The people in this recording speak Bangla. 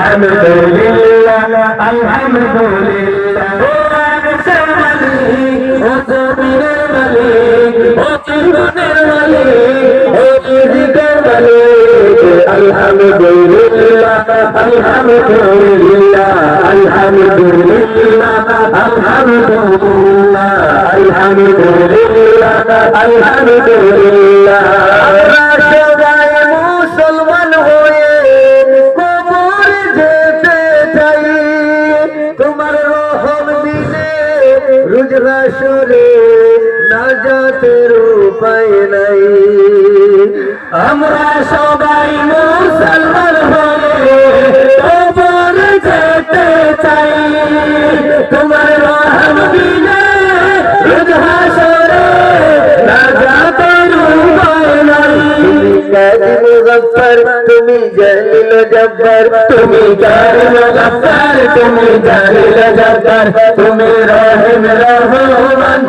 আলহামদুলিল্লাহ আলহামদুলিল্লাহ ও আরশের মালিক ও জমিনের মালিক ও জীবনের মালিক ও রিজিকের মালিক আলহামদুলিল্লাহ আলহামদুলিল্লাহ আলহামদুলিল্লাহ আলহামদুলিল্লাহ আলহামদুলিল্লাহ আলহামদুলিল্লাহ আমরা সবাই মুসলমান হয়ে রোজ হাসরে নাজাতের উপায় নাই আমরা সবাই মুসলমান হয়ে কবর যেতে চাই তোমার রহম বিনে রোজ হাসরে নাজাতের উপায় নাই তুমি জালিল জব্বার তুমি জালিল জব্বার তুমি জালিল জব্বার তুমি রহিম রহমান